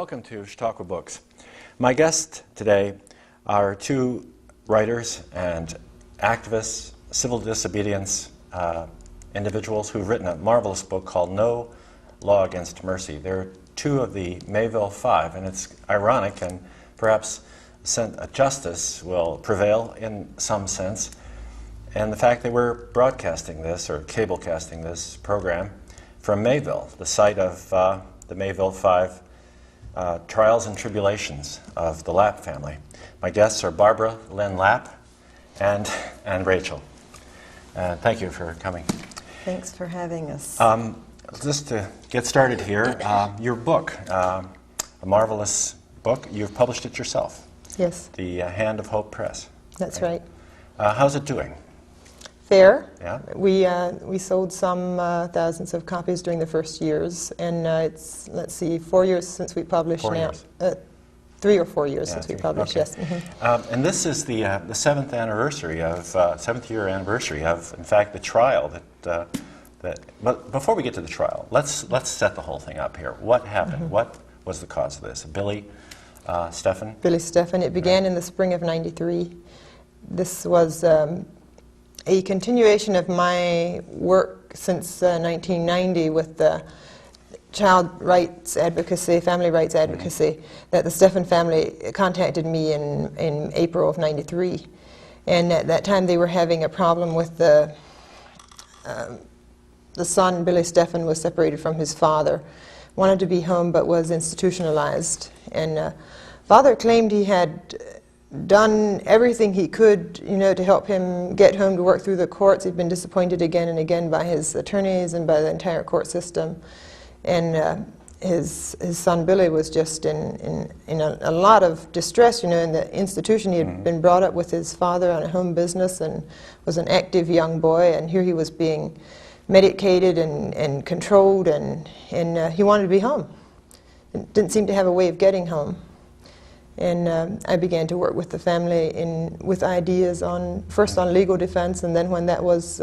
Welcome to Chautauqua Books. My guests today are two writers and activists, civil disobedience individuals who've written a marvelous book called No Law Against Mercy. They're two of the Mayville Five, and it's ironic, and perhaps justice will prevail in some sense. And the fact that we're broadcasting this, or cablecasting this program, from Mayville, the site of the Mayville Five trials and tribulations of the Lapp family. My guests are Barbara Lynn Lapp and Rachel. Thank you for coming. Thanks for having us. Just to get started here, your book, a marvelous book, you've published it yourself. Yes. The Hand of Hope Press. That's right. How's it doing? Fair. Yeah. We sold some thousands of copies during the first years, and it's, let's see, 4 years since we published 4 now. years. 3 or 4 years since we published, okay. yes. Mm-hmm. And this is the seventh year anniversary of, in fact, the trial but before we get to the trial, let's set the whole thing up here. What happened? Mm-hmm. What was the cause of this? Billy Steffen? Billy Steffen. It began in the spring of '93. This was a continuation of my work since 1990 with the child rights advocacy, family rights advocacy, that the Steffen family contacted me in April of '93. And at that time they were having a problem with the son, Billy Steffen, was separated from his father, wanted to be home but was institutionalized. And father claimed he had done everything he could, to help him get home to work through the courts. He'd been disappointed again and again by his attorneys and by the entire court system. And his son Billy was just in a lot of distress, in the institution. He had been brought up with his father on a home business and was an active young boy, and here he was being medicated and controlled, and he wanted to be home. Didn't seem to have a way of getting home. And I began to work with the family with ideas first on legal defense, and then when that was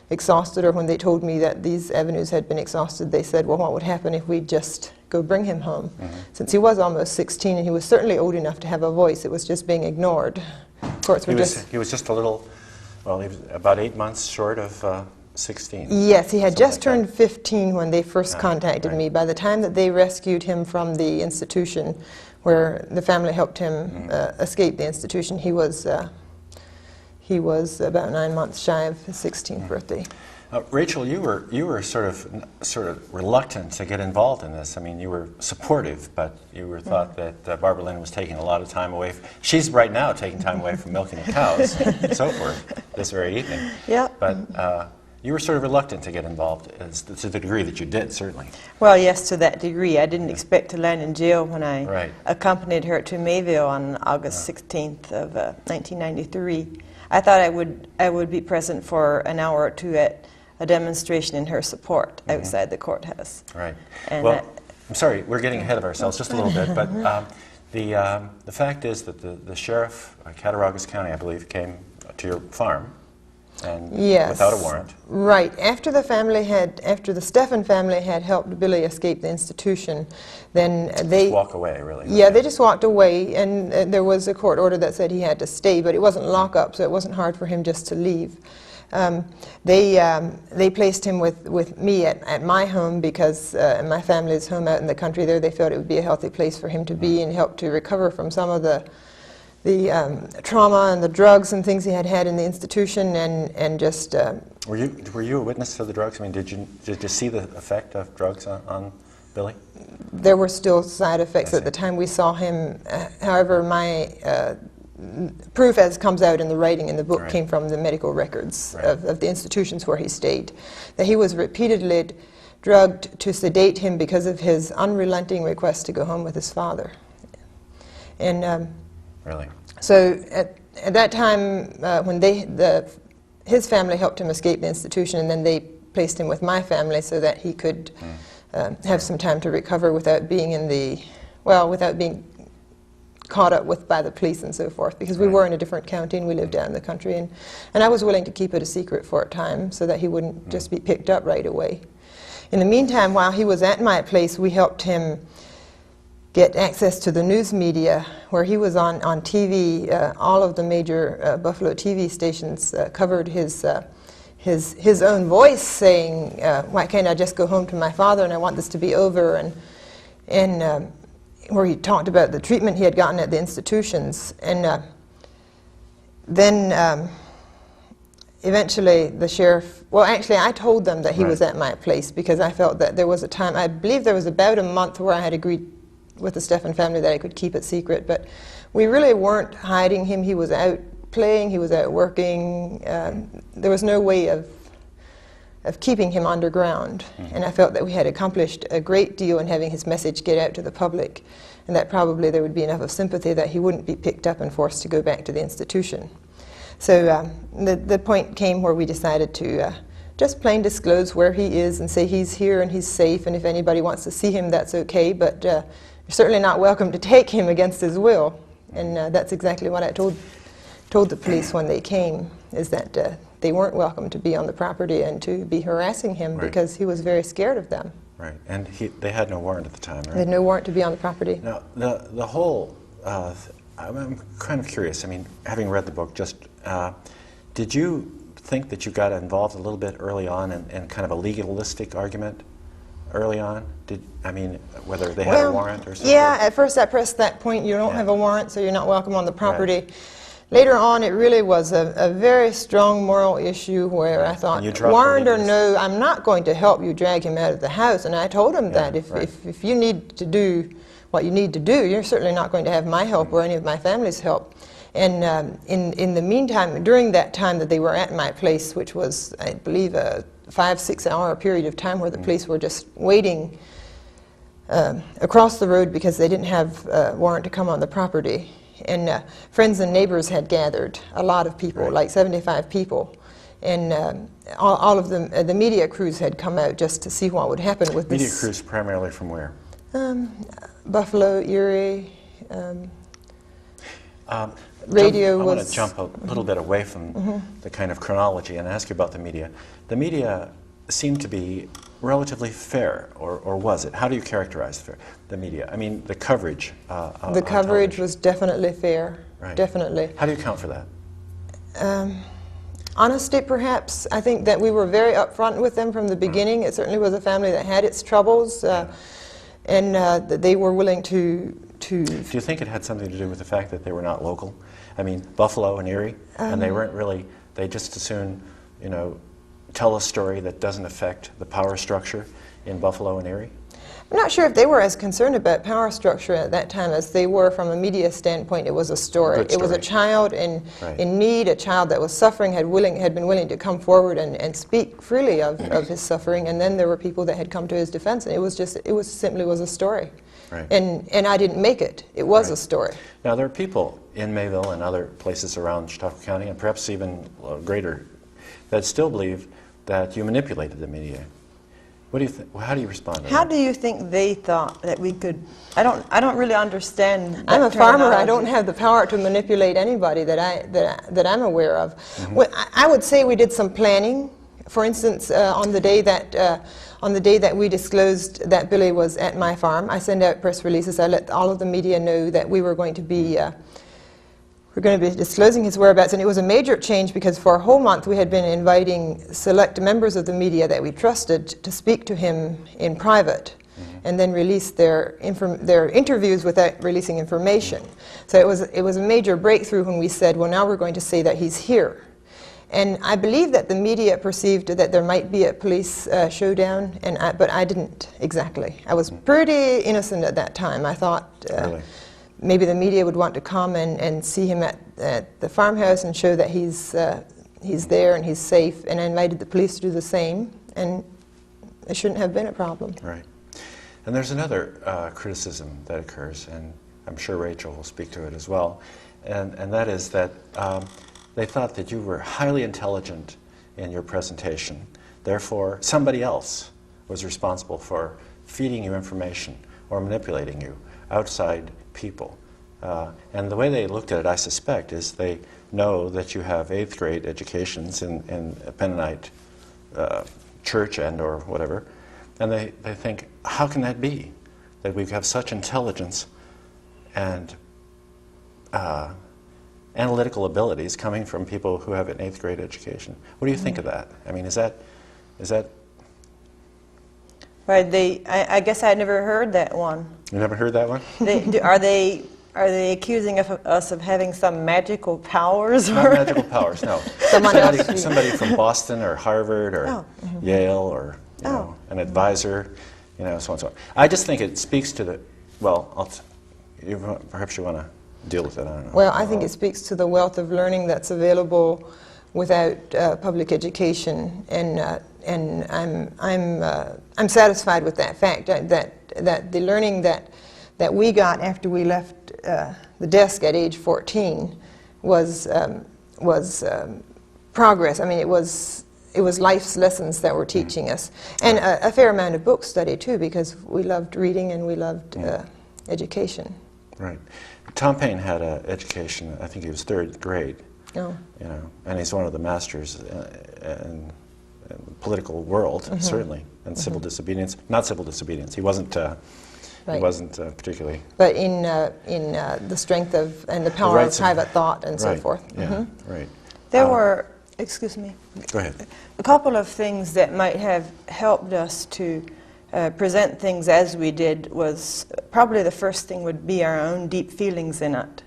exhausted, or when they told me that these avenues had been exhausted, they said, well, what would happen if we just go bring him home? Since he was almost 16, and he was certainly old enough to have a voice, it was just being ignored. Courts were He was just a little, well, he was about 8 months short of 16. Yes, he had just like turned 15 when they first contacted me. By the time that they rescued him from the institution, where the family helped him escape the institution, he was about 9 months shy of his 16th birthday. Rachel, you were sort of reluctant to get involved in this. I mean, you were supportive, but you were thought that Barbara Lynn was taking a lot of time away. She's right now taking time away from milking the cows and so forth this very evening. Yeah. But you were sort of reluctant to get involved, to the degree that you did, certainly. Well, yes, to that degree. I didn't expect to land in jail when I Right. accompanied her to Mayville on August 16th of 1993. I thought I would be present for an hour or two at a demonstration in her support outside the courthouse. Right. And well, I'm sorry, we're getting ahead of ourselves just a little bit, but the fact is that the sheriff, Cattaraugus County, I believe, came to your farm. And yes. Without a warrant. Right. After the Steffen family had helped Billy escape the institution, then they just walk away, really. Yeah, they just walked away, and there was a court order that said he had to stay, but it wasn't lockup, so it wasn't hard for him just to leave. They placed him with me at my home because my family's home out in the country there. They felt it would be a healthy place for him to be and help to recover from some of the trauma and the drugs and things he had had in the institution, and just. Were you a witness to the drugs? I mean, did you see the effect of drugs on Billy? There were still side effects at the time we saw him. However, my proof, as comes out in the writing in the book, came from the medical records of the institutions where he stayed, that he was repeatedly drugged to sedate him because of his unrelenting request to go home with his father. And really? So at that time, when his family helped him escape the institution, and then they placed him with my family so that he could have some time to recover without being without being caught up with by the police and so forth, because we were in a different county and we lived down in the country, and I was willing to keep it a secret for a time so that he wouldn't just be picked up right away. In the meantime, while he was at my place, we helped him get access to the news media, where he was on TV. All of the major Buffalo TV stations covered his own voice saying, why can't I just go home to my father, and I want this to be over, and where he talked about the treatment he had gotten at the institutions. And then eventually the sheriff, well, actually I told them that he was at my place, because I felt that there was a time, I believe there was about a month where I had agreed with the Stephan family that I could keep it secret, but we really weren't hiding him. He was out playing, he was out working. There was no way of keeping him underground. And I felt that we had accomplished a great deal in having his message get out to the public, and that probably there would be enough of sympathy that he wouldn't be picked up and forced to go back to the institution. So the point came where we decided to just plain disclose where he is and say he's here and he's safe, and if anybody wants to see him, that's okay, but you're certainly not welcome to take him against his will. And that's exactly what I told the police when they came, is that they weren't welcome to be on the property and to be harassing him, because he was very scared of them. Right, and they had no warrant at the time, right? They had no warrant to be on the property. Now, the whole, I'm kind of curious, I mean, having read the book, just, did you think that you got involved a little bit early on in kind of a legalistic argument early on? I mean, whether they had a warrant or something? Yeah, at first I pressed that point, you don't have a warrant, so you're not welcome on the property. Later on, it really was a very strong moral issue where I thought, warrant or no, I'm not going to help you drag him out of the house. And I told him that if you need to do what you need to do, you're certainly not going to have my help or any of my family's help. And in the meantime, during that time that they were at my place, which was, I believe, a 5-6 hour period of time where the police were just waiting across the road because they didn't have a warrant to come on the property. And friends and neighbors had gathered, a lot of people, like 75 people. And all of the media crews had come out just to see what would happen with this. Media crews primarily from where? Buffalo, Erie, radio was... I want to jump a little bit away from the kind of chronology and ask you about the media. The media seemed to be relatively fair, or was it? How do you characterize the media? I mean, the coverage. The coverage was definitely fair, definitely. How do you account for that? Honesty, perhaps. I think that we were very upfront with them from the beginning. It certainly was a family that had its troubles, and that they were willing to... Do you think it had something to do with the fact that they were not local? I mean, Buffalo and Erie, and they weren't really, they just as soon, you know, tell a story that doesn't affect the power structure in Buffalo and Erie? I'm not sure if they were as concerned about power structure at that time as they were from a media standpoint. It was a story. It was a child in need, a child that was suffering, had been willing to come forward and speak freely of his suffering, and then there were people that had come to his defense, and it simply was a story. And I didn't make it. It was a story. Now, there are people in Mayville and other places around Chautauqua County, and perhaps even greater, that still believe that you manipulated the media. What do you think? How do you respond to that? How do you think they thought that we could? I don't really understand that I'm a farmer. I don't have the power to manipulate anybody that I'm aware of. Well, I would say we did some planning. For instance, on the day that we disclosed that Billy was at my farm, I sent out press releases. I let all of the media know that we were going to be disclosing his whereabouts, and it was a major change because for a whole month we had been inviting select members of the media that we trusted to speak to him in private, and then release their interviews without releasing information. So it was a major breakthrough when we said, well, now we're going to say that he's here. And I believe that the media perceived that there might be a police showdown, but I didn't exactly. I was pretty innocent at that time. I thought maybe the media would want to come and see him at the farmhouse and show that he's there and he's safe, and I invited the police to do the same, and it shouldn't have been a problem. Right. And there's another criticism that occurs, and I'm sure Rachel will speak to it as well, and that is that they thought that you were highly intelligent in your presentation. Therefore, somebody else was responsible for feeding you information or manipulating you, outside people. And the way they looked at it, I suspect, is they know that you have 8th grade educations in a Mennonite church and or whatever, and they think, how can that be? that we have such intelligence and analytical abilities coming from people who have an 8th grade education. What do you think of that? I mean, is that Right, I guess I never heard that one. you never heard that one? Are they accusing us of having some magical powers? Not magical powers, no. Somebody Somebody from Boston or Harvard or Yale or an advisor, so on and so on. I just think it speaks to the, well, perhaps you want to deal with it, I don't know. Well, I think it speaks to the wealth of learning that's available without public education, and I'm satisfied with that fact, that the learning that we got after we left the desk at age 14 was progress. I mean, it was life's lessons that were teaching us, and a fair amount of book study too, because we loved reading and we loved education. Right. Tom Paine had an education, I think he was 3rd grade. Oh. And he's one of the masters in the political world, certainly, and civil disobedience. Not civil disobedience. He wasn't. Right. He wasn't particularly. But in the strength of and the power of private thought and so forth. Yeah. Right. There were, excuse me, Go ahead. a couple of things that might have helped us to present things as we did. Was probably the first thing would be our own deep feelings in it.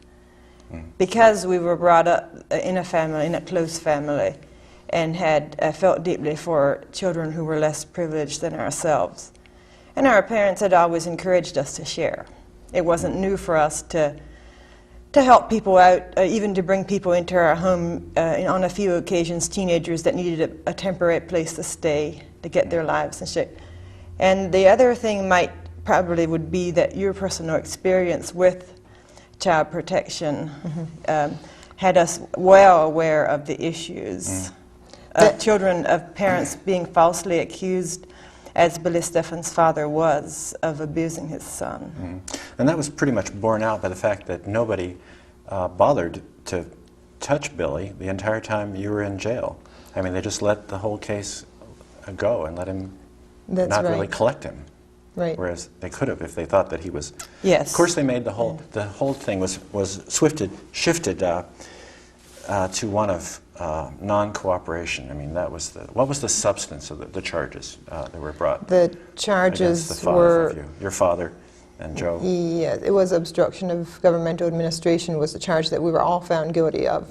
Because we were brought up in a family, in a close family, and had felt deeply for children who were less privileged than ourselves. And our parents had always encouraged us to share. It wasn't new for us to help people out, even to bring people into our home, on a few occasions, teenagers that needed a temporary place to stay, to get their lives in shape. And the other thing probably would be that your personal experience with child protection had us well aware of the issues of children, of parents being falsely accused, as Billy Stephen's father was, of abusing his son. And that was pretty much borne out by the fact that nobody bothered to touch Billy the entire time you were in jail. I mean, they just let the whole case go and let him not really collect him. Right. Whereas they could have if they thought that he was. Yes. Of course, they made the whole thing was shifted to one of non-cooperation. I mean, that was what was the substance of the charges that were brought? The charges against the were of you, your father and Joe. Yeah, it was obstruction of governmental administration was the charge that we were all found guilty of.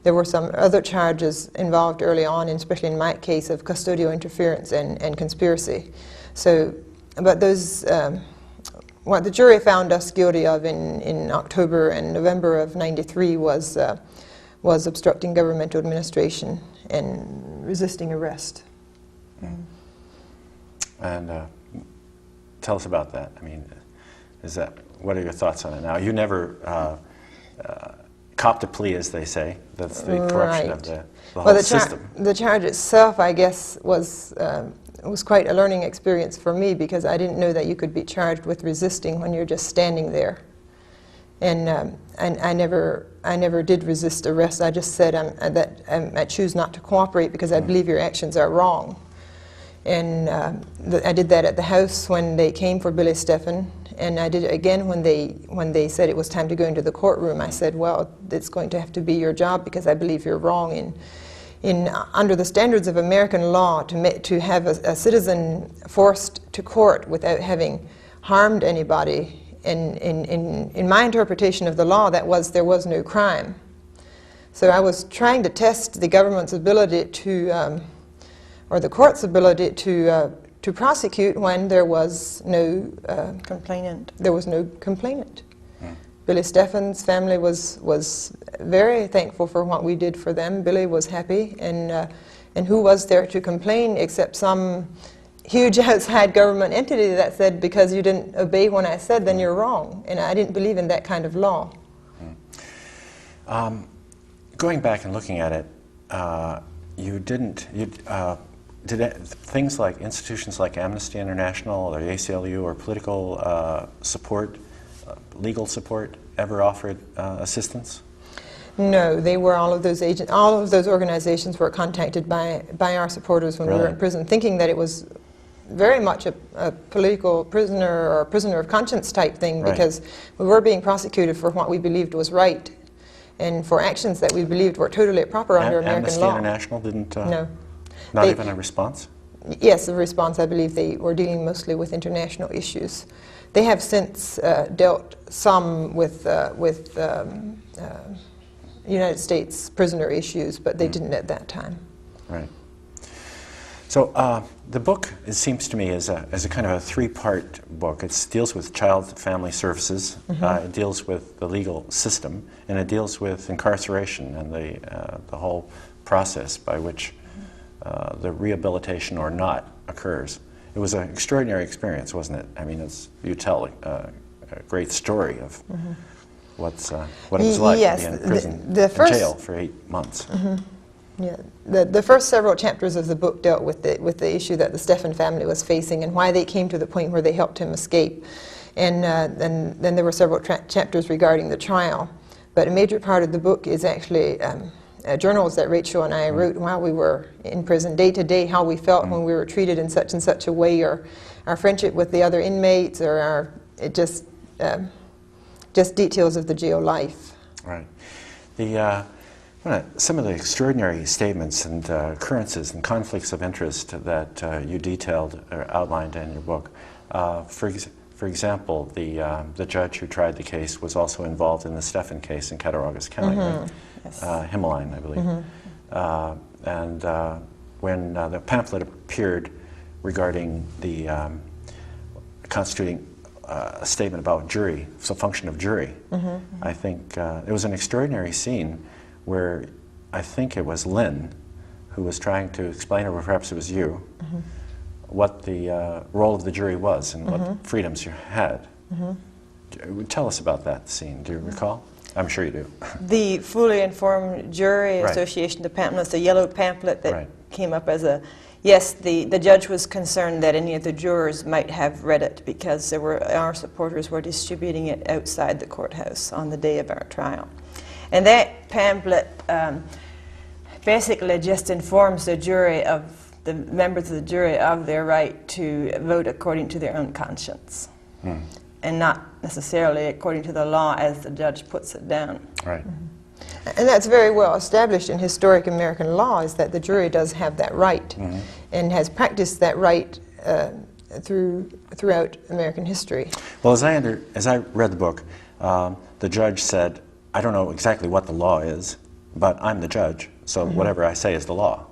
There were some other charges involved early on, especially in my case, of custodial interference and conspiracy. So, but those, what the jury found us guilty of in October and November of '93 was obstructing governmental administration and resisting arrest. And tell us about that. I mean, what are your thoughts on it now? You never copped a plea, as they say. That's the corruption of the whole system. The charge itself, I guess, was quite a learning experience for me, because I didn't know that you could be charged with resisting when you're just standing there. And I never did resist arrest. I just said I choose not to cooperate because I believe your actions are wrong. And I did that at the house when they came for Billy Stephen, and I did it again when they said it was time to go into the courtroom. I said, well, it's going to have to be your job because I believe you're wrong. Under the standards of American law, to have a citizen forced to court without having harmed anybody, in my interpretation of the law, there was no crime. So I was trying to test the government's ability to, or the court's ability to prosecute when there was no complainant. There was no complainant. Billy Stephen's family was very thankful for what we did for them. Billy was happy, and who was there to complain except some huge outside government entity that said, because you didn't obey when I said, then you're wrong. And I didn't believe in that kind of law. Going back and looking at it, did things like institutions like Amnesty International or the ACLU or political support, legal support, ever offered assistance? No, they were all of those organizations were contacted by our supporters when we were in prison, thinking that it was very much a political prisoner or a prisoner of conscience type thing, Right. because we were being prosecuted for what we believed was right and for actions that we believed were totally proper under American Amnesty law. International didn't, No. not They- even a response? Yes, the response, I believe they were dealing mostly with international issues. They have since dealt some with United States prisoner issues, but they didn't at that time. Right. So the book, it seems to me, is a kind of a three-part book. It deals with child family services, it deals with the legal system, and it deals with incarceration and the whole process by which the rehabilitation or not occurs. It was an extraordinary experience, wasn't it? I mean, as you tell a great story of what it was like Yes, to be in prison, the first- in jail for 8 months. Yeah, the first several chapters of the book dealt with the issue that the Stephan family was facing and why they came to the point where they helped him escape. And then there were several chapters regarding the trial. But a major part of the book is actually journals that Rachel and I wrote while we were in prison, day to day, how we felt when we were treated in such and such a way, or our friendship with the other inmates, or just details of the jail life. Right. Some of the extraordinary statements and occurrences and conflicts of interest that you detailed or outlined in your book. For example, the judge who tried the case was also involved in the Stephan case in Cattaraugus County, right? Yes. Himmeline, I believe. And when the pamphlet appeared regarding the constituting a statement about jury, the function of jury, I think it was an extraordinary scene where I think it was Lynn who was trying to explain, or perhaps it was you, what the role of the jury was and what freedoms you had. Tell us about that scene. Do you recall? I'm sure you do. The Fully Informed Jury Right. Association, the pamphlet, the yellow pamphlet that Right. came up as a... Yes, the judge was concerned that any of the jurors might have read it because our supporters were distributing it outside the courthouse on the day of our trial. And that pamphlet basically just informs the jury the members of the jury of their right to vote according to their own conscience, and not necessarily according to the law as the judge puts it down. Right. And that's very well established in historic American law, is that the jury does have that right and has practiced that right throughout American history. Well, as I read the book, the judge said, I don't know exactly what the law is, but I'm the judge, so whatever I say is the law.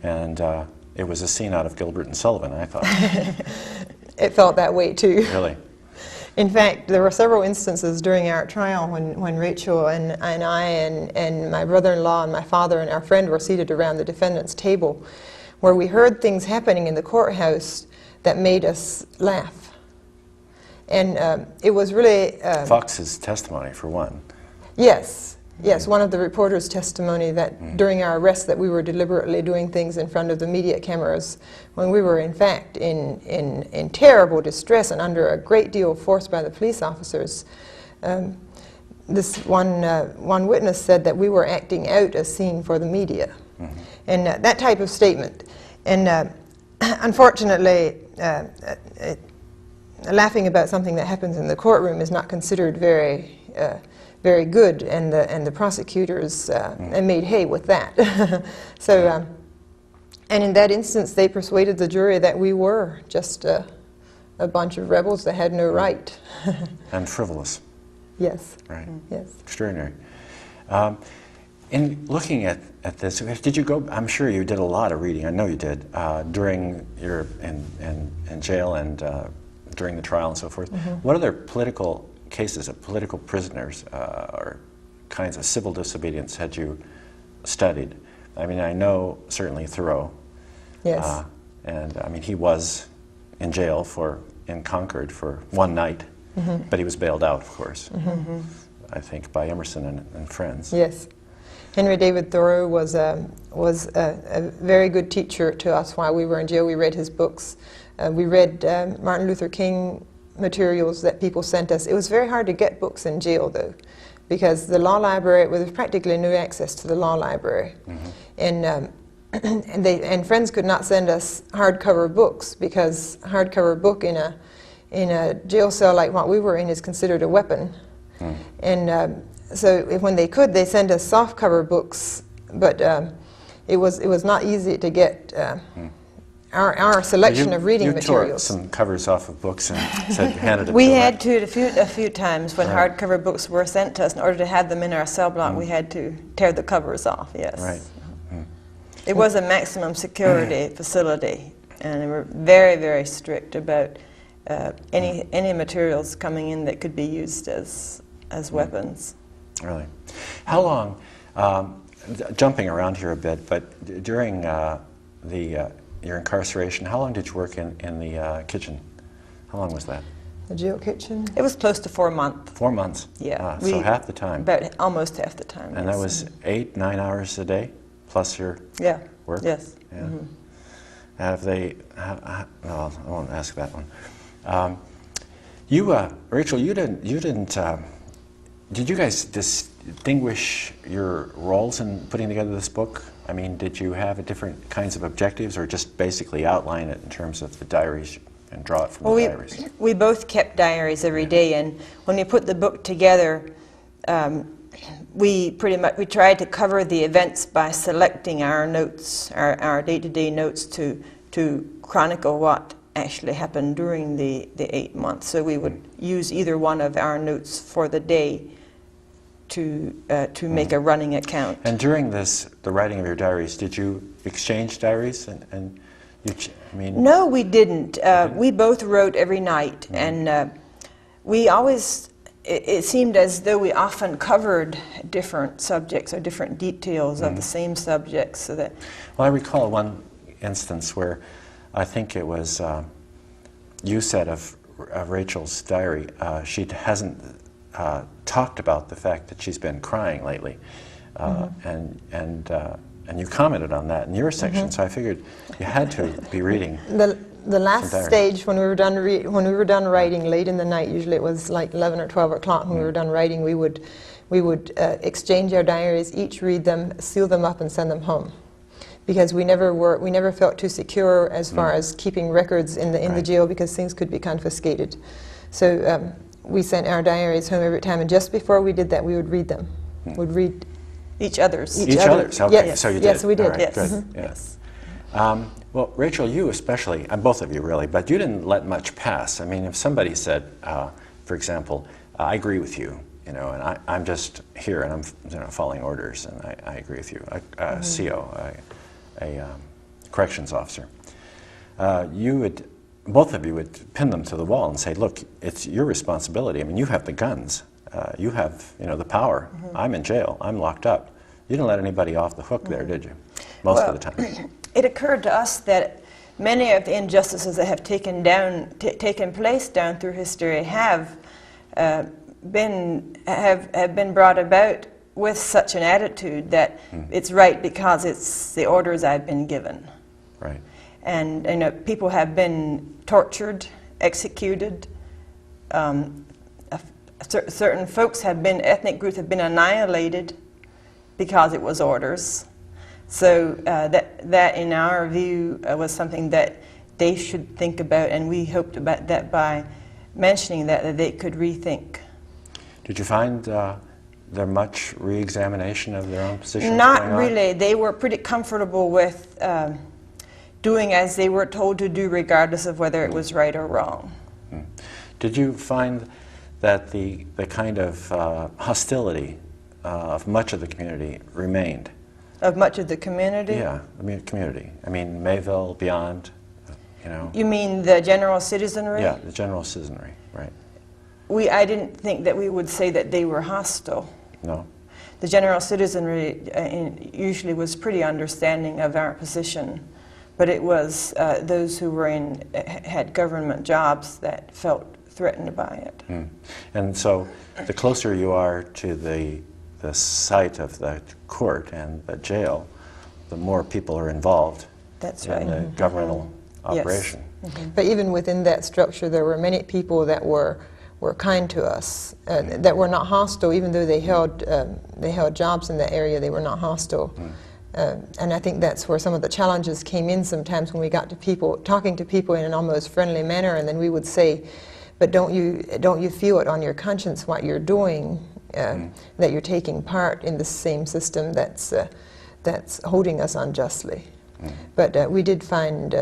And it was a scene out of Gilbert and Sullivan, I thought. It felt that way too. Really? In fact, there were several instances during our trial when Rachel and I and my brother-in-law and my father and our friend were seated around the defendant's table, where we heard things happening in the courthouse that made us laugh. And it was really... Fox's testimony, for one. Yes, one of the reporters' testimony that during our arrest that we were deliberately doing things in front of the media cameras when we were in fact in terrible distress and under a great deal of force by the police officers. This one witness said that we were acting out a scene for the media. And that type of statement. And unfortunately, laughing about something that happens in the courtroom is not considered very good, and the prosecutors made hay with that. So, and in that instance, they persuaded the jury that we were just a bunch of rebels that had no right. And frivolous. Yes. Right. Yes. Extraordinary. In looking at this, did you go, I'm sure you did a lot of reading, I know you did, during your in jail and during the trial and so forth. What other political cases of political prisoners or kinds of civil disobedience had you studied? I mean, I know certainly Thoreau. Yes. And I mean, he was in jail in Concord for one night, but he was bailed out, of course, I think, by Emerson and friends. Yes. Henry David Thoreau was a very good teacher to us while we were in jail. We read his books. We read Martin Luther King materials that people sent us. It was very hard to get books in jail, though, because the law library, well, there's practically no access to the law library. And and friends could not send us hardcover books because hardcover book in a jail cell like what we were in is considered a weapon. And so when they could, they send us softcover books, but it was not easy to get our selection of reading materials. You tore some covers off of books and handed it to We them. had to a few times when hardcover books were sent to us. In order to have them in our cell block, we had to tear the covers off. Yes. Right. It was a maximum security facility, and they were very, very strict about any materials coming in that could be used as weapons. Really. How long, jumping around here a bit, but during your incarceration, how long did you work in the kitchen? How long was that? The jail kitchen? It was close to 4 months. 4 months? Yeah. So half the time. About almost half the time. And yes. that was 8-9 hours a day, plus your work? Yes. Yeah. Have they, well, I won't ask that one. Rachel, did you guys distinguish your roles in putting together this book? I mean, did you have different kinds of objectives, or just basically outline it in terms of the diaries and draw it from the diaries? We both kept diaries every day, and when we put the book together, we tried to cover the events by selecting our notes, our day-to-day notes, to chronicle what actually happened during the 8 months. So we would use either one of our notes for the day to make a running account. And during the writing of your diaries, did you exchange diaries? And no, we didn't. We both wrote every night, and we always. It seemed as though we often covered different subjects or different details of the same subjects. So that. Well, I recall one instance where I think it was you said of Rachel's diary, she hasn't talked about the fact that she's been crying lately, and you commented on that in your section. So I figured you had to be reading. The last stage, when we were done writing late in the night, usually it was like 11 or 12 o'clock when we were done writing, we would exchange our diaries, each read them, seal them up, and send them home, because we never felt too secure as far as keeping records in the jail, because things could be confiscated. So we sent our diaries home every time, and just before we did that, we would read them. We'd read each other's. Each other's. Okay, yes. So you did. Yes, we did. All right, yes. Good. Yes. Well, Rachel, you especially, and both of you really, but you didn't let much pass. I mean, if somebody said, for example, I agree with you, and I'm just here and I'm following orders, and I agree with you, a CO, a corrections officer, both of you would pin them to the wall and say, look, it's your responsibility. I mean, you have the guns, you have the power. I'm in jail, I'm locked up. You didn't let anybody off the hook there, did you? Most of the time. It occurred to us that many of the injustices that have taken place down through history have been brought about with such an attitude that it's right because it's the orders I've been given. Right. And people have been tortured, executed. Certain folks ethnic groups have been annihilated because it was orders. So that in our view was something that they should think about, and we hoped about that by mentioning that they could rethink. Did you find there much re-examination of their own positions? Not really. They were pretty comfortable with doing as they were told to do, regardless of whether it was right or wrong. Did you find that the kind of hostility of much of the community remained? Of much of the community? Yeah, community. I mean, Mayville, beyond, You mean the general citizenry? Yeah, the general citizenry, right. I didn't think that we would say that they were hostile. No? The general citizenry usually was pretty understanding of our position, but it was those who had government jobs that felt threatened by it. And so the closer you are to the site of the court and the jail, the more people are involved in the governmental operation. Yes. But even within that structure, there were many people that were kind to us, that were not hostile, even though they held jobs in that area. They were not hostile. And I think that's where some of the challenges came in sometimes when we got to people, talking to people in an almost friendly manner, and then we would say, but don't you feel it on your conscience what you're doing, that you're taking part in the same system that's holding us unjustly. But we did find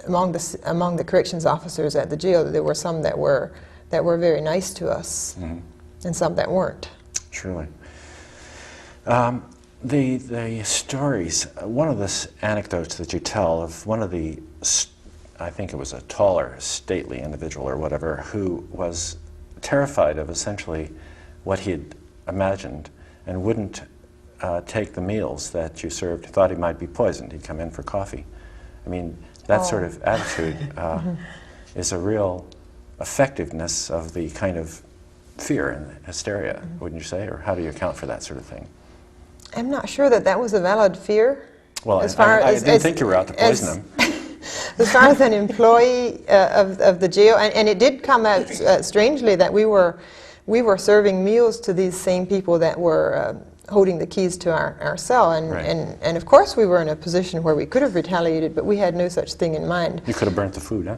among the corrections officers at the jail that there were some that were very nice to us, and some that weren't. Surely. The stories, one of the anecdotes that you tell of one of the, I think it was a taller, stately individual or whatever, who was terrified of essentially what he had imagined and wouldn't take the meals that you served, thought he might be poisoned. He'd come in for coffee. I mean, that sort of attitude is a real effectiveness of the kind of fear and hysteria, wouldn't you say? Or how do you account for that sort of thing? I'm not sure that was a valid fear. Well, I didn't think you were out to poison him. As far as an employee of the jail, and it did come out strangely that we were serving meals to these same people that were holding the keys to our cell, and of course we were in a position where we could have retaliated, but we had no such thing in mind. You could have burnt the food, huh?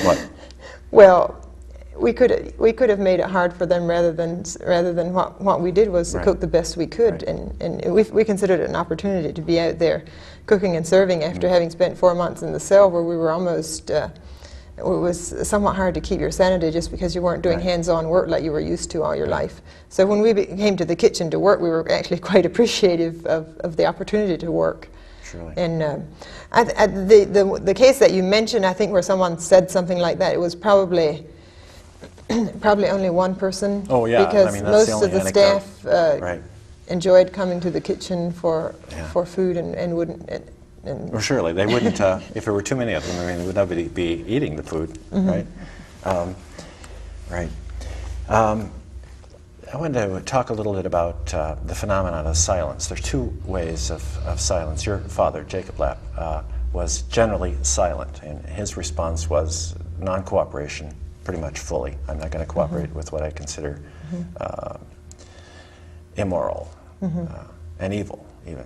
What? Well, we could have made it hard for them rather than what we did was to cook the best we could, and we considered it an opportunity to be out there cooking and serving after having spent 4 months in the cell where we were almost. It was somewhat hard to keep your sanity just because you weren't doing hands-on work like you were used to all your life. So when we came to the kitchen to work, we were actually quite appreciative of the opportunity to work. Surely. And the case that you mentioned, I think where someone said something like that, it was probably only one person. Oh yeah, because I mean, that's most the of the anecdote. staff enjoyed coming to the kitchen for food and wouldn't. Well, surely they wouldn't. If there were too many of them, I mean, would nobody be eating the food, right? Right. I wanted to talk a little bit about the phenomenon of silence. There's two ways of silence. Your father, Jacob Lapp, was generally silent, and his response was non-cooperation, pretty much fully. I'm not going to cooperate with what I consider immoral and evil, even.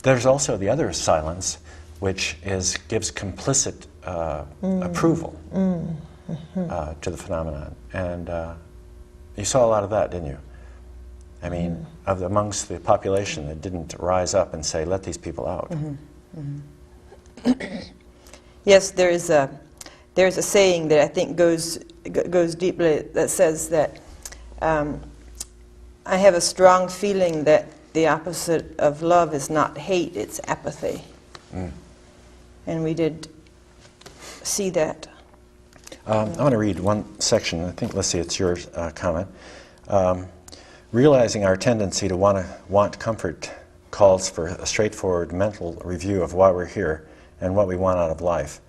There's also the other silence, which gives complicit approval to the phenomenon. And you saw a lot of that, didn't you? I mean, amongst the population that didn't rise up and say, let these people out. Yes, there's a saying that I think goes deeply, that says that I have a strong feeling that the opposite of love is not hate, it's apathy. And we did see that. I want to read one section. I think, let's see, it's your comment. Realizing our tendency to want comfort calls for a straightforward mental review of why we're here and what we want out of life.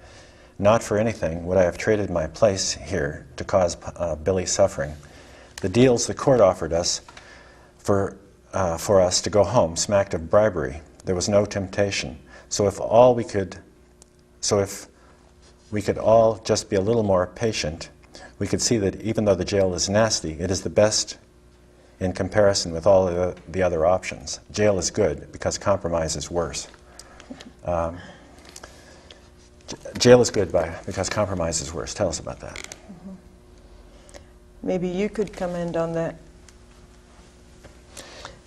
Not for anything would I have traded my place here to cause Billy suffering. The deals the court offered us for us to go home smacked of bribery. There was no temptation. So if we could all just be a little more patient, we could see that even though the jail is nasty, it is the best in comparison with all the other options. Jail is good because compromise is worse. Jail is good because compromise is worse. Tell us about that. Maybe you could comment on that.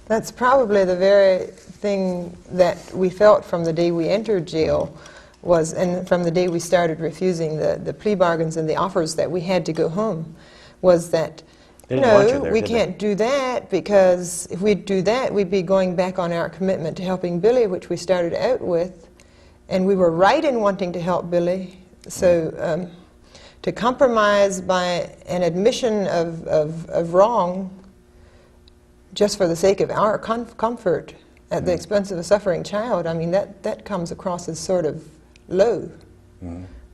That's probably the very thing that we felt from the day we entered jail and from the day we started refusing the plea bargains and the offers that we had to go home, was that, we can't do that, because if we do that, we'd be going back on our commitment to helping Billy, which we started out with, and we were right in wanting to help Billy. So to compromise by an admission of wrong just for the sake of our comfort at the expense of a suffering child, I mean, that comes across as sort of low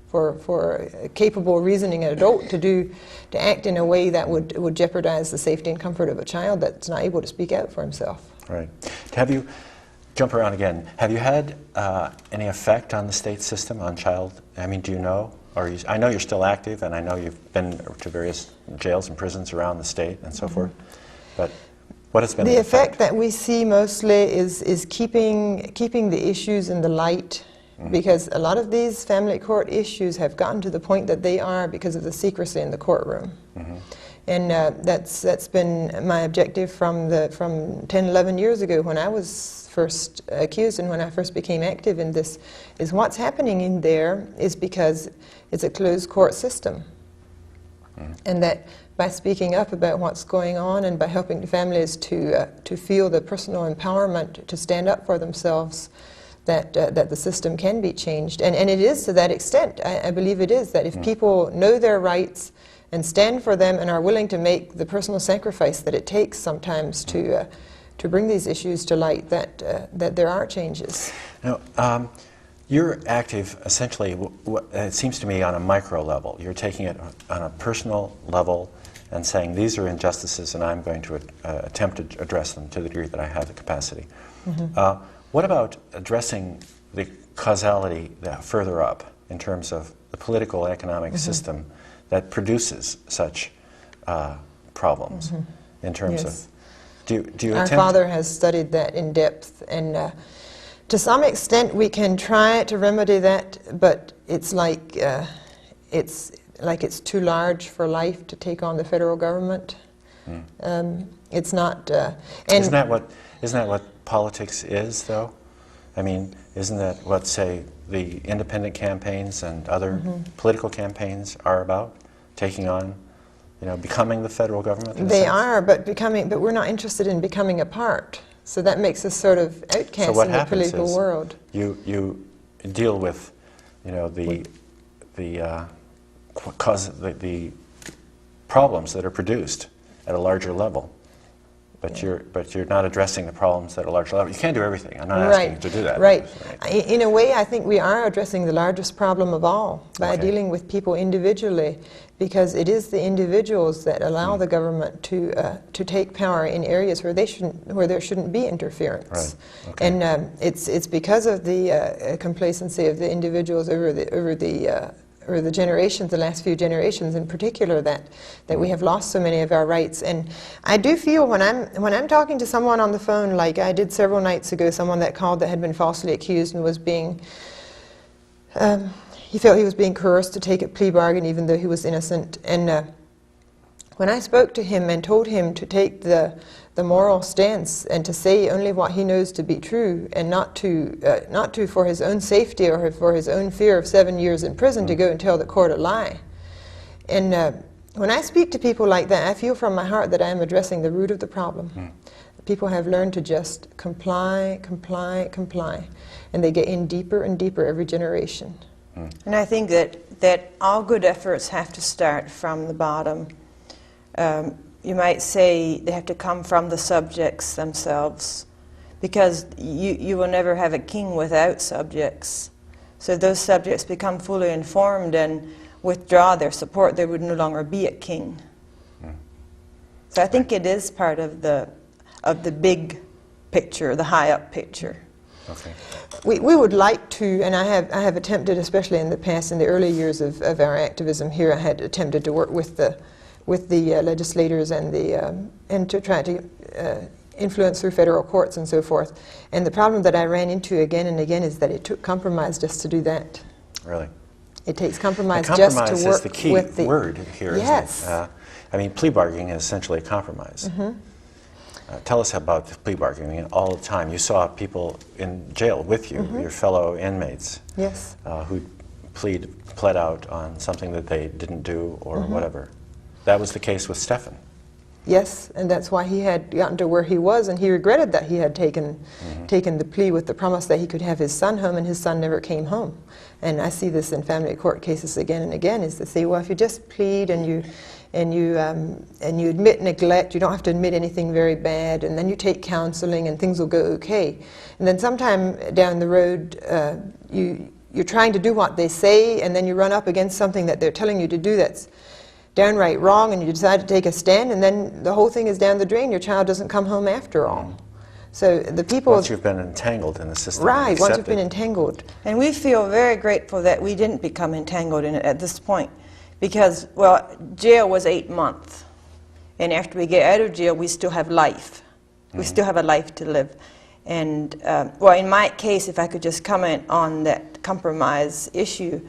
for a capable reasoning adult to act in a way that would jeopardize the safety and comfort of a child that's not able to speak out for himself. Right. Jump around again. Have you had any effect on the state system on child? I mean, do you know? I know you're still active, and I know you've been to various jails and prisons around the state and so forth. But What has been the effect that we see mostly is keeping the issues in the light, because a lot of these family court issues have gotten to the point that they are because of the secrecy in the courtroom. And that's been my objective from 10, 11 years ago when I was first accused and when I first became active in this, is what's happening in there is because it's a closed court system. And that by speaking up about what's going on and by helping the families to feel the personal empowerment to stand up for themselves, that the system can be changed. And it is to that extent. I believe it is, that if people know their rights and stand for them and are willing to make the personal sacrifice that it takes sometimes to bring these issues to light, that there are changes. Now, you're active essentially, it seems to me, on a micro level. You're taking it on a personal level and saying these are injustices and I'm going to attempt to address them to the degree that I have the capacity. What about addressing the causality further up in terms of the political and economic system that produces such problems in terms of... Do you Our father has studied that in depth, and to some extent we can try to remedy that, but it's like it's too large for life to take on the federal government. It's not... isn't that what politics is, though? I mean, isn't that what, say, the independent campaigns and other political campaigns are about? Taking on, becoming the federal government? They are, but we're not interested in becoming a part. So that makes us sort of outcasts in the political world. You deal with, the problems that are produced at a larger level. But you're not addressing the problems at a larger level. You can't do everything. I'm not asking you to do that. Right. In a way, I think we are addressing the largest problem of all by dealing with people individually, because it is the individuals that allow the government to take power in areas where there shouldn't be interference. Right. And it's because of the complacency of the individuals over the generations, the last few generations in particular, that we have lost so many of our rights. And I do feel when I'm talking to someone on the phone, like I did several nights ago, someone that called that had been falsely accused and was being, he felt he was being coerced to take a plea bargain even though he was innocent. And when I spoke to him and told him to take the moral stance and to say only what he knows to be true, and not to for his own safety or for his own fear of 7 years in prison to go and tell the court a lie. And when I speak to people like that, I feel from my heart that I am addressing the root of the problem. People have learned to just comply, comply, comply, and they get in deeper and deeper every generation. And I think that all good efforts have to start from the bottom. You might say they have to come from the subjects themselves, because you will never have a king without subjects. So if those subjects become fully informed and withdraw their support, there would no longer be a king. So I think it is part of the big picture, the high up picture. Okay. We would like to, and I have attempted, especially in the past, in the early years of our activism here, I had attempted to work with the legislators and to try to influence through federal courts and so forth. And the problem that I ran into again and again is that it took compromise just to do that. Really? It takes compromise, compromise just to work is the key with the word here, yes. Isn't it? I mean, plea bargaining is essentially a compromise. Tell us about the plea bargaining all the time. You saw people in jail with you, your fellow inmates, yes. Who pled out on something that they didn't do or whatever. That was the case with Stephen. Yes, and that's why he had gotten to where he was, and he regretted that he had taken the plea with the promise that he could have his son home, and his son never came home. And I see this in family court cases again and again, is to say, well, if you just plead and you admit neglect, you don't have to admit anything very bad, and then you take counseling and things will go okay. And then sometime down the road, you're trying to do what they say, and then you run up against something that they're telling you to do that's downright wrong, and you decide to take a stand, and then the whole thing is down the drain. Your child doesn't come home after all. So the people... Once you've been entangled in the system. Right, once you've been entangled. And we feel very grateful that we didn't become entangled in it at this point, because, well, jail was 8 months. And after we get out of jail, we still have life. We still have a life to live. And, well, in my case, if I could just comment on that compromise issue,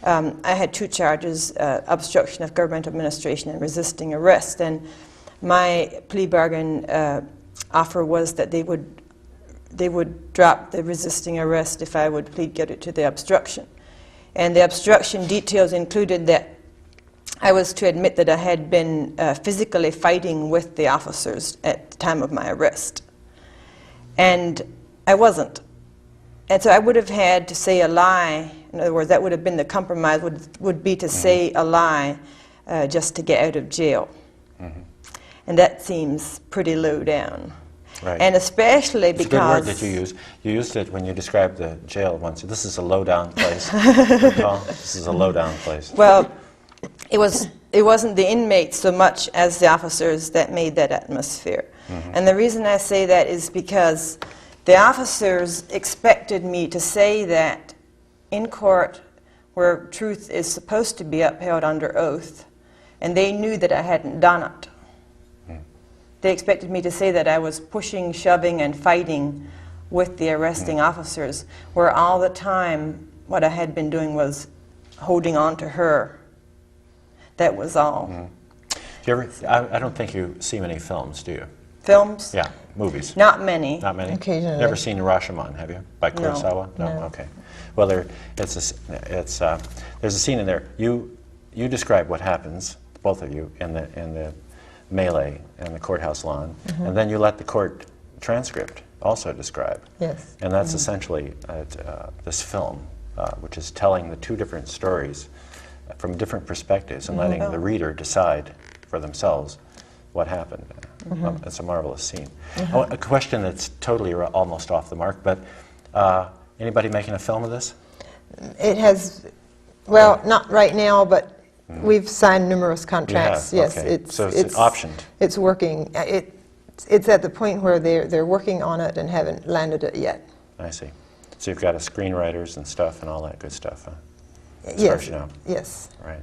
I had 2 charges, obstruction of government administration and resisting arrest. And my plea bargain offer was that they would drop the resisting arrest if I would plead guilty to the obstruction. And the obstruction details included that I was to admit that I had been physically fighting with the officers at the time of my arrest. And I wasn't. And so I would have had to say a lie. In other words, that would have been the compromise, would be to say a lie just to get out of jail. And that seems pretty low down. Right. And especially it's because... It's a good word that you use. You used it when you described the jail once. This is a low-down place. Recall? This is a low-down place. Well, it wasn't the inmates so much as the officers that made that atmosphere. And the reason I say that is because the officers expected me to say that in court where truth is supposed to be upheld under oath, and they knew that I hadn't done it. They expected me to say that I was pushing, shoving, and fighting with the arresting officers, where all the time what I had been doing was holding on to her. That was all. Do you ever, I don't think you see many films, do you? Films? Yeah, movies. Not many. Not many? Occasionally. Never seen Rashomon, have you? By Kurosawa? No. Okay. Well, there's a scene in there. You describe what happens, both of you, in the melee in the courthouse lawn, and then you let the court transcript also describe. Yes. And that's essentially this film, which is telling the 2 different stories from different perspectives and letting the reader decide for themselves what happened. It's a marvelous scene. Oh, a question that's totally almost off the mark, but anybody making a film of this? It has, well, not right now, but we've signed numerous contracts. You have? Yes, Okay. it's optioned. It's working. It's at the point where they're working on it and haven't landed it yet. I see. So you've got screenwriters and stuff and all that good stuff, huh? As Yes. far as you know. Yes. Right.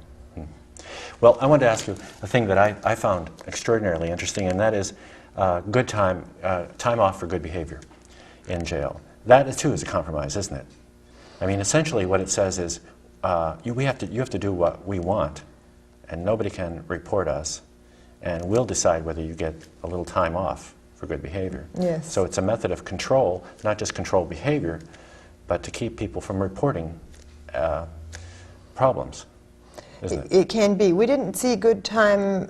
Well, I wanted to ask you a thing that I found extraordinarily interesting, and that is good time off for good behavior in jail. That, too, is a compromise, isn't it? I mean, essentially what it says is you have to do what we want, and nobody can report us, and we'll decide whether you get a little time off for good behavior. Yes. So it's a method of control, not just control behavior, but to keep people from reporting problems, isn't it? It can be. We didn't see good time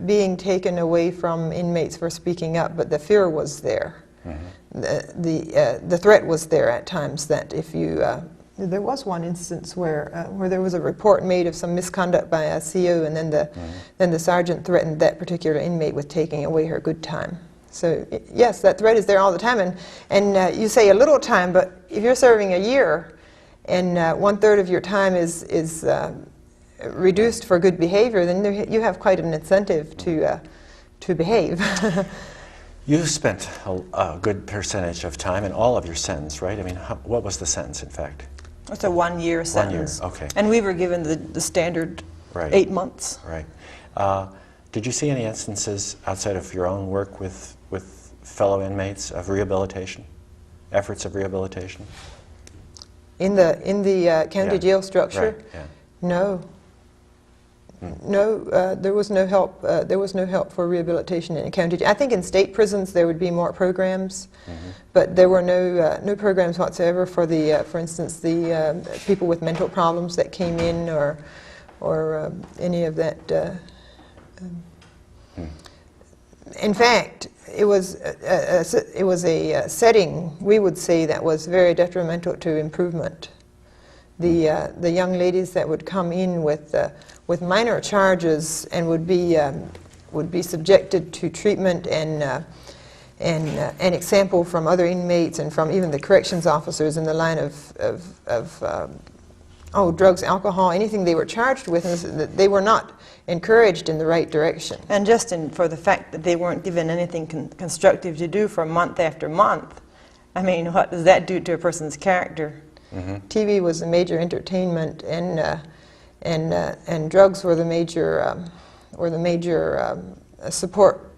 being taken away from inmates for speaking up, but the fear was there. The threat was there at times that if you... there was one instance where there was a report made of some misconduct by a CO, and then the sergeant threatened that particular inmate with taking away her good time. So yes, that threat is there all the time, and you say a little time, but if you're serving a year and 1/3 of your time is reduced for good behavior, then you have quite an incentive to behave. You spent a good percentage of time in all of your sentence, right? I mean, what was the sentence, in fact? It's a 1-year sentence. 1 year, okay. And we were given the standard Right. 8 months. Right. Did you see any instances outside of your own work with fellow inmates of rehabilitation, efforts of rehabilitation? In the county jail structure? Right. Yeah. No. No, there was no help. There was no help for rehabilitation in county. I think in state prisons there would be more programs, but there were no programs whatsoever for for instance, the people with mental problems that came in, or any of that. In fact, it was a setting, we would say, that was very detrimental to improvement. The young ladies that would come in with minor charges and would be subjected to treatment and example from other inmates and from even the corrections officers in the line of drugs, alcohol, anything they were charged with, they were not encouraged in the right direction. And just for the fact that they weren't given anything constructive to do for month after month, I mean, what does that do to a person's character? TV was a major entertainment, and drugs were the major support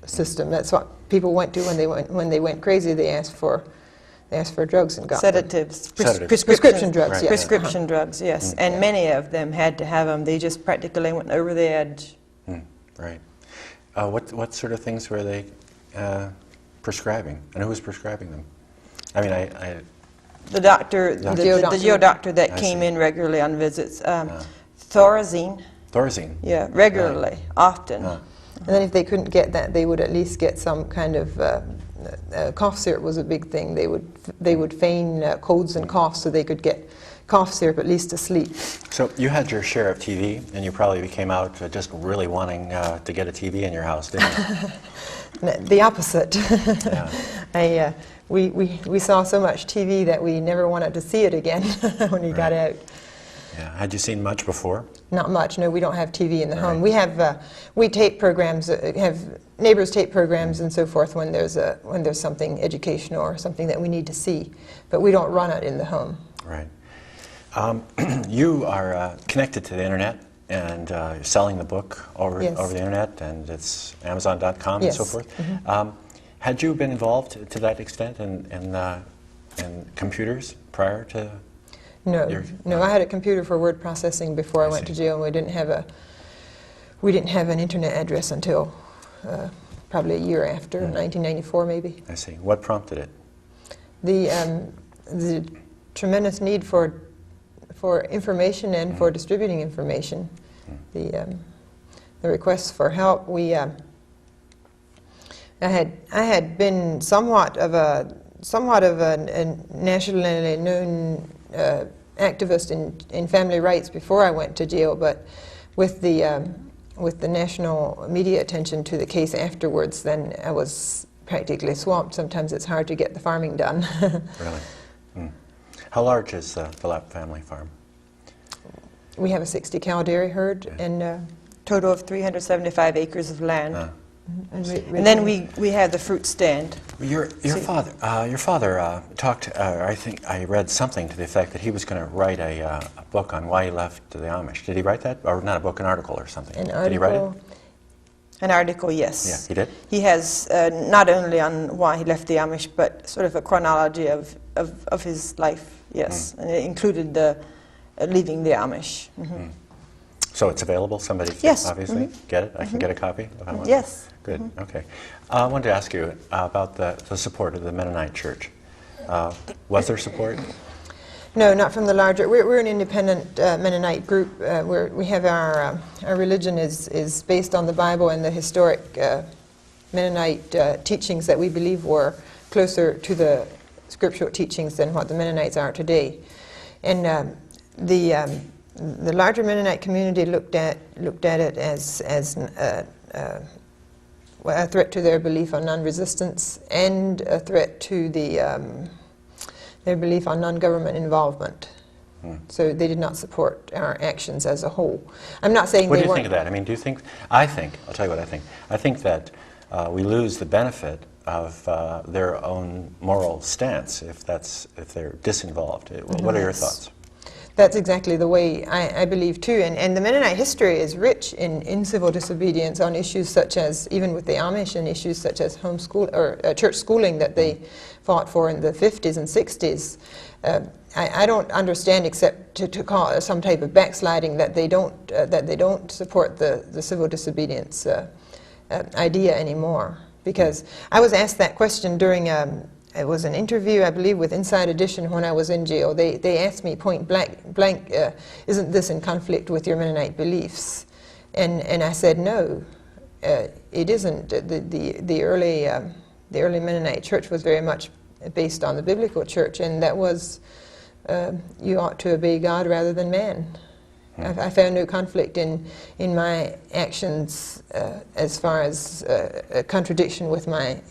system. That's what people went to when they went crazy. They asked for drugs and got them. Sedatives, Sedatives. Prescription drugs, Right. yes. Prescription drugs, yes. And many of them had to have them. They just practically went over the edge. Right. What sort of things were they prescribing, and who was prescribing them? I mean, The doctor, the geo doctor that I came see. in regularly on visits, Thorazine, Thorazine. yeah, regularly, often. And then if they couldn't get that, they would at least get some kind of cough syrup was a big thing. They would feign colds and coughs so they could get cough syrup at least to sleep. So you had your share of TV, and you probably came out just really wanting to get a TV in your house, didn't you? The opposite. Yeah. We saw so much TV that we never wanted to see it again when we got out. Yeah. Had you seen much before? Not much. No, we don't have TV in the home. We have we tape programs. Have neighbors tape programs and so forth when there's something educational or something that we need to see, but we don't run it in the home. Right. You are connected to the internet, and you're selling the book over the internet, and it's Amazon.com and so forth. Had you been involved to that extent in computers prior to? No, I had a computer for word processing before I went to jail, and we didn't have an internet address until probably a year after, 1994 maybe. I see. What prompted it? The tremendous need for information and for distributing information. The requests for help. I had been somewhat of a nationally known activist in family rights before I went to jail, but with the national media attention to the case afterwards, then I was practically swamped. Sometimes it's hard to get the farming done. Really? How large is the Lapp family farm? We have a 60-cow dairy herd and Total of 375 acres of land. and And then we have the fruit stand. Your father talked. I think I read something to the effect that he was going to write a book on why he left the Amish. Did he write that, or not a book, an article or something? Did he write it? An article, yes. Yeah, he did. He has not only on why he left the Amish, but sort of a chronology of his life. Yes, and it included the leaving the Amish. So it's available. Somebody can obviously get it. I can get a copy if I want. Yes. Good. Okay. I wanted to ask you about the support of the Mennonite Church. Was there support? No, not from the larger. We're an independent Mennonite group. We have our religion is based on the Bible and the historic Mennonite teachings that we believe were closer to the scriptural teachings than what the Mennonites are today. And the larger Mennonite community looked at it as a threat to their belief on non-resistance and a threat to their belief on non-government involvement. So they did not support our actions as a whole. I'm not saying What they do you weren't. think of that? I mean, I'll tell you what I think. I think that we lose the benefit of their own moral stance if they're disinvolved. What are your thoughts? That's exactly the way I believe too. And the Mennonite history is rich in civil disobedience on issues such as, even with the Amish, and issues such as homeschool or church schooling that they fought for in the 50s and 60s. I don't understand, except to call it some type of backsliding, that they don't support the civil disobedience idea anymore. Because I was asked that question during it was an interview, I believe, with Inside Edition when I was in jail. They asked me point blank, isn't this in conflict with your Mennonite beliefs? And I said, no, it isn't. The early Mennonite church was very much based on the biblical church, and that was, you ought to obey God rather than man. I found no conflict in my actions as far as a contradiction with my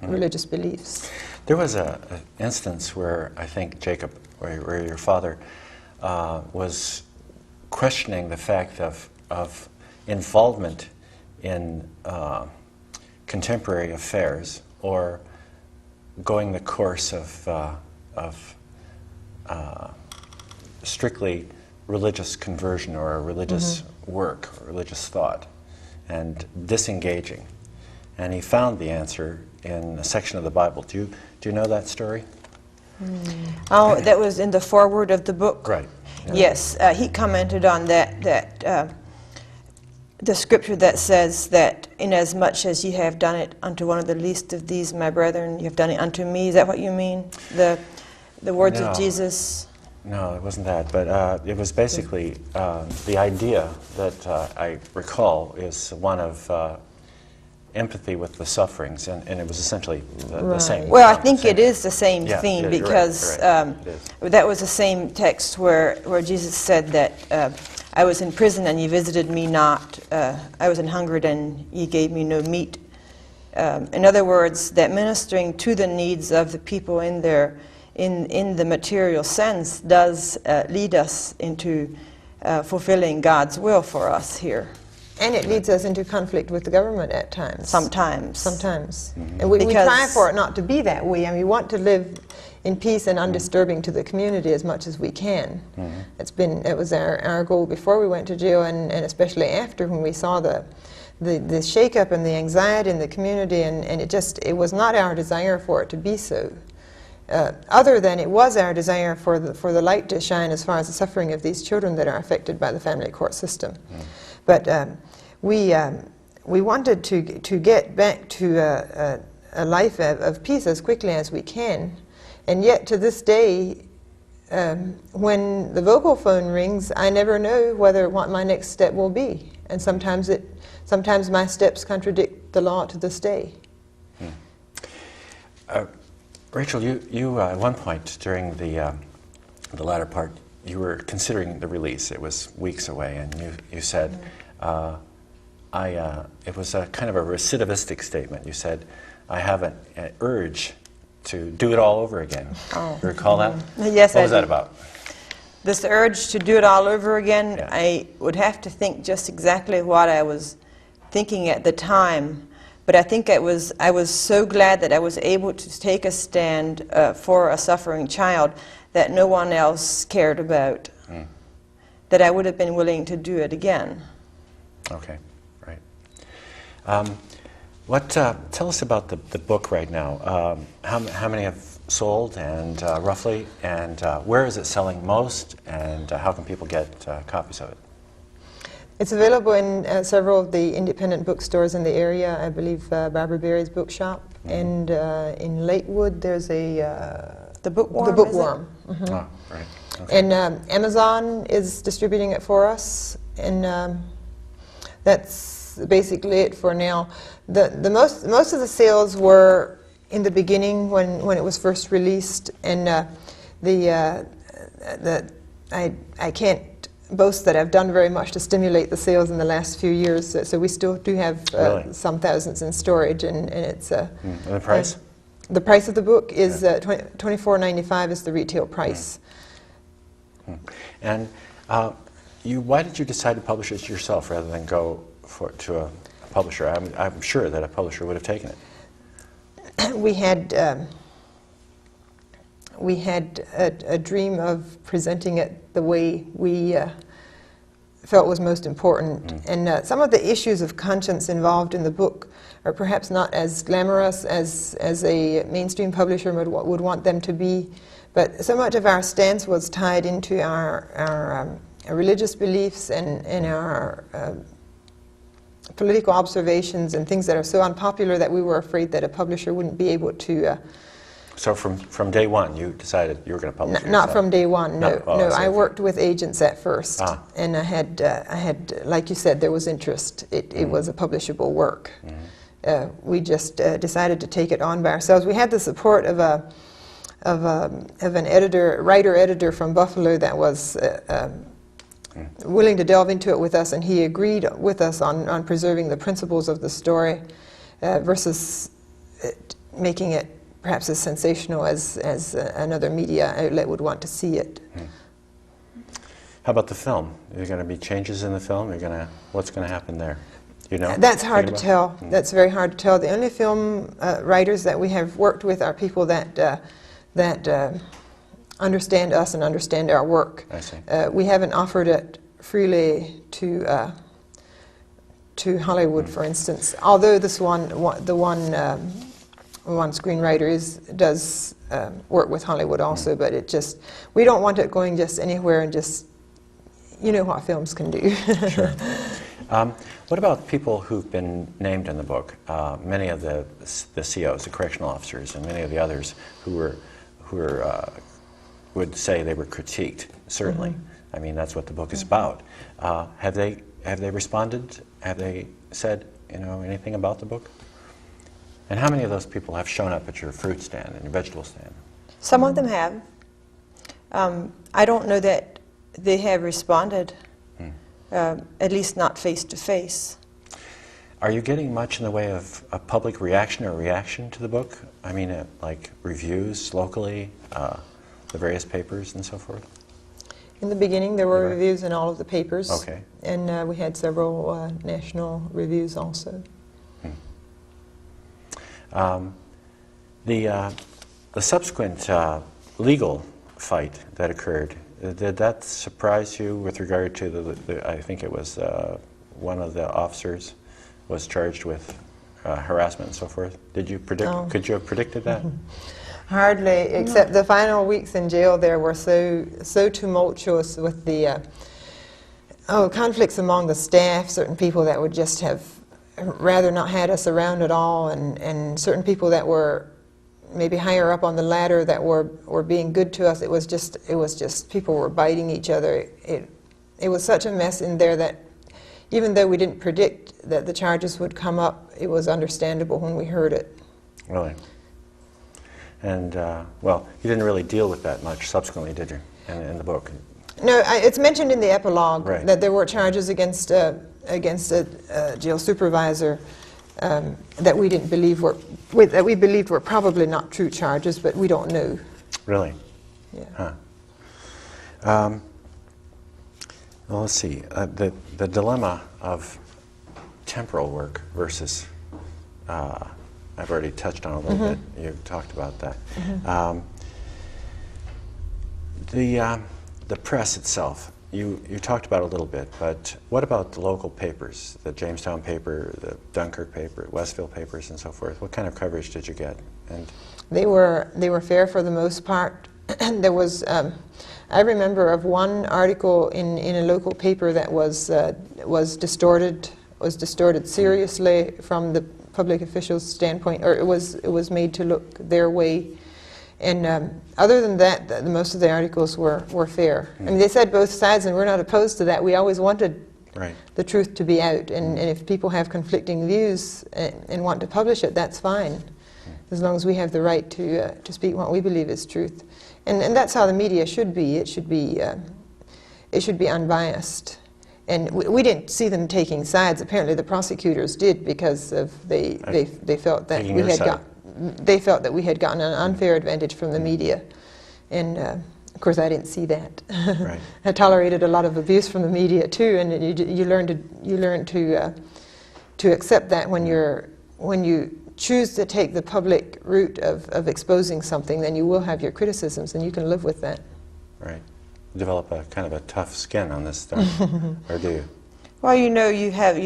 religious beliefs. There was an instance where I think Jacob, where your father, was questioning the fact of involvement in contemporary affairs, or going the course of strictly religious conversion or a religious work or religious thought, and disengaging. and he found the answer in a section of the Bible. Do you know that story? Oh, that was in the foreword of the book? Right. Yeah. Yes, he commented on that the scripture that says that inasmuch as ye have done it unto one of the least of these, my brethren, you have done it unto me. Is that what you mean? The words No. of Jesus? No, it wasn't that, but it was basically the idea that I recall is one of empathy with the sufferings, and it was essentially the same. Well, I think it is the same Yeah, theme, you're right, because you're right. It is. that was the same text where Jesus said that I was in prison and ye visited me not, I was an hungered and ye gave me no meat. In other words, that ministering to the needs of the people in the material sense does lead us into fulfilling God's will for us here. And it leads us into conflict with the government at times. Sometimes. Sometimes. Mm-hmm. And we Because- try for it not to be that way. I mean, we want to live in peace and undisturbing to the community as much as we can. Mm-hmm. It was our goal before we went to jail, and especially after, when we saw the shake-up and the anxiety in the community, and it was not our desire for it to be so. Other than it was our desire for the light to shine as far as the suffering of these children that are affected by the family court system. But we wanted to get back to a life of peace as quickly as we can, and yet to this day, when the vocal phone rings, I never know what my next step will be, and sometimes my steps contradict the law to this day. Rachel, you at one point during the latter part, you were considering the release. It was weeks away, and you said, it was a kind of a recidivistic statement. You said, I have an urge to do it all over again. Oh. You recall that? Yes, What I was that do. about? This urge to do it all over again, Yeah. I would have to think just exactly what I was thinking at the time. But I think I was so glad that I was able to take a stand for a suffering child that no one else cared about, that I would have been willing to do it again. Okay, right. Tell us about the book right now. How many have sold, and roughly, and where is it selling most, and how can people get copies of it? It's available in several of the independent bookstores in the area. I believe Barbara Berry's bookshop, and in Lakewood there's The Bookworm, The is it? Bookworm. Oh, right. Okay. And Amazon is distributing it for us, and that's basically it for now. The most of the sales were in the beginning when it was first released, and I can't boast that I've done very much to stimulate the sales in the last few years. So we still do have Really? some thousands in storage, and it's And the price? the price of the book is $24.95 is the retail price. And why did you decide to publish it yourself rather than go to a publisher? I'm sure that a publisher would have taken it. We had a dream of presenting it the way we felt was most important. And some of the issues of conscience involved in the book are perhaps not as glamorous as a mainstream publisher would want them to be. But so much of our stance was tied into our religious beliefs and our political observations and things that are so unpopular that we were afraid that a publisher wouldn't be able to. So from day one, you decided you were going to publish it Not yourself? from day one, no. No? Oh, No, I see. I worked with agents at first, Ah. and I had, like you said, there was interest. It was a publishable work. We just decided to take it on by ourselves. We had the support of an writer-editor from Buffalo that was willing to delve into it with us, and he agreed with us on preserving the principles of the story versus making it perhaps as sensational as another media outlet would want to see it. How about the film? Are there going to be changes in the film? What's going to happen there? You know? That's hard to Think tell. about it? That's very hard to tell. The only film writers that we have worked with are people that understand us and understand our work. I see. We haven't offered it freely to to Hollywood, for instance. Although the one screenwriter does work with Hollywood also, but we don't want it going just anywhere and just, you know what films can do. Sure. What about people who've been named in the book? Many of the COs, the correctional officers, and many of the others who would say they were critiqued. Certainly, I mean that's what the book is about. Have they responded? Have they said anything about the book? And how many of those people have shown up at your fruit stand and your vegetable stand? Some of them have. I don't know that they have responded, at least not face to face. Are you getting much in the way of a public reaction or reaction to the book? I mean, like reviews locally, the various papers and so forth? In the beginning, there were reviews in all of the papers. Okay. And we had several national reviews also. The subsequent legal fight that occurred, did that surprise you with regard to I think it was one of the officers was charged with harassment and so forth? Did you predict? Oh. Could you have predicted that? Hardly, except the final weeks in jail there were so tumultuous with the conflicts among the staff, certain people that would just have rather not had us around at all, and certain people that were maybe higher up on the ladder that were being good to us. It was just people were biting each other. It was such a mess in there that even though we didn't predict that the charges would come up, it was understandable when we heard it. Really? And, well, you didn't really deal with that much subsequently, did you, in the book? No, it's mentioned in the epilogue Right. that there were charges against a jail supervisor that we didn't believe that we believed were probably not true charges, but we don't know. Really? Yeah. Huh. Well, let's see. The dilemma of temporal work versus I've already touched on a little bit. You've talked about that. The press itself, you talked about a little bit, but what about the local papers, the Jamestown paper, the Dunkirk paper, Westville papers, and so forth? What kind of coverage did you get? And They were fair for the most part. There was, I remember of one article in a local paper that was distorted seriously from the public officials' standpoint, or it was made to look their way. And other than that, most of the articles were fair. I mean, they said both sides, and we're not opposed to that. We always wanted the truth to be out, and if people have conflicting views and want to publish it, that's fine, as long as we have the right to speak what we believe is truth. And that's how the media should be. It should be unbiased. And we didn't see them taking sides. Apparently, the prosecutors did, because they felt that we had gotten an unfair advantage from the media, and of course I didn't see that. Right. I tolerated a lot of abuse from the media too, and you learn to accept that when you choose to take the public route of exposing something, then you will have your criticisms, and you can live with that. Right. Develop a kind of a tough skin on this stuff, or do you? Well, you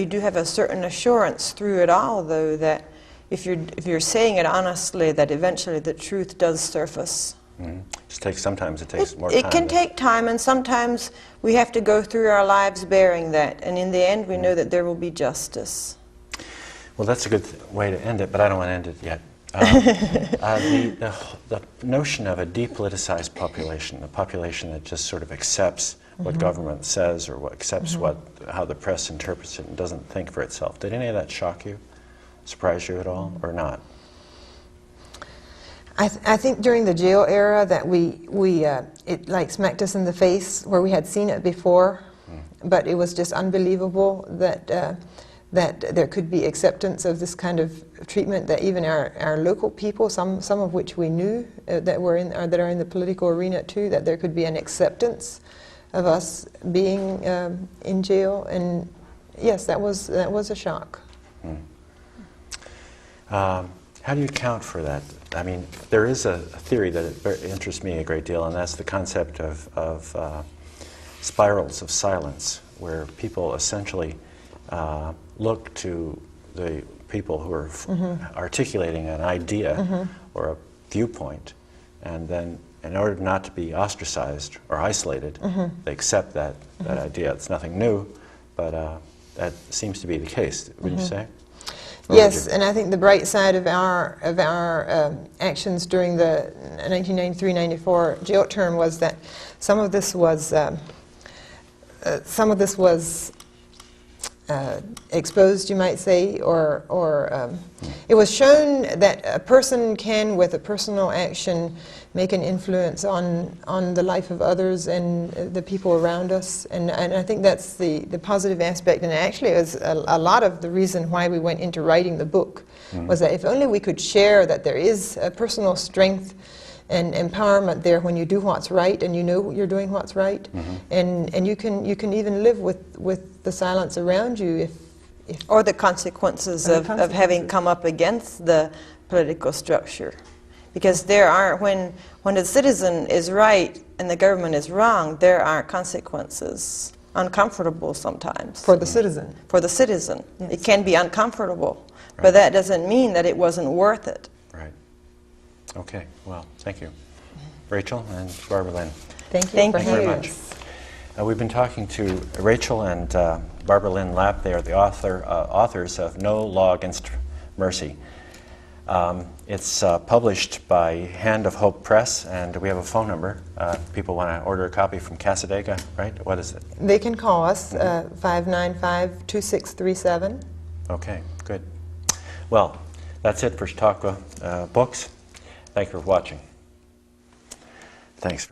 do have a certain assurance through it all, though, that if you're saying it honestly, that eventually the truth does surface. Sometimes it takes more time. It can take time, and sometimes we have to go through our lives bearing that, and in the end we know that there will be justice. Well, that's a good way to end it, but I don't want to end it yet. The notion of a depoliticized population, a population that just sort of accepts what government says, or accepts how the press interprets it and doesn't think for itself. Did any of that shock you, surprise you at all, or not? I think during the jail era that it like smacked us in the face, where we had seen it before, but it was just unbelievable that there could be acceptance of this kind of treatment, that even our local people, some of which we knew that are in the political arena too, that there could be an acceptance of us being in jail, and yes, that was a shock. How do you account for that? I mean, there is a theory that interests me a great deal, and that's the concept of spirals of silence, where people essentially look to the people who are articulating an idea or a viewpoint, and then in order not to be ostracized or isolated, they accept that idea. It's nothing new, but that seems to be the case, wouldn't you say? Or Yes, and I think the bright side of our actions during the 1993-94 jail term was that some of this was exposed, you might say, or it was shown that a person can, with a personal action, make an influence on the life of others and the people around us, and I think that's the positive aspect, and actually it was a lot of the reason why we went into writing the book, was that if only we could share that there is a personal strength and empowerment there when you do what's right and you know you're doing what's right, and you can even live with the silence around you if or the consequences of having come up against the political structure. Because there are, when the citizen is right and the government is wrong, there are consequences, uncomfortable sometimes. for the citizen. For the citizen. Yes. It can be uncomfortable, Right. but that doesn't mean that it wasn't worth it. Right. Okay, well, thank you. Rachel and Barbara Lynn. Thank you Thank for you very having much. us. We've been talking to Rachel and Barbara Lynn Lapp. They are the authors of No Law Against Mercy. It's published by Hand of Hope Press, and we have a phone number. People want to order a copy from Casadega, right? What is it? They can call us, 595-2637. Okay, good. Well, that's it for Chautauqua Books. Thank you for watching. Thanks.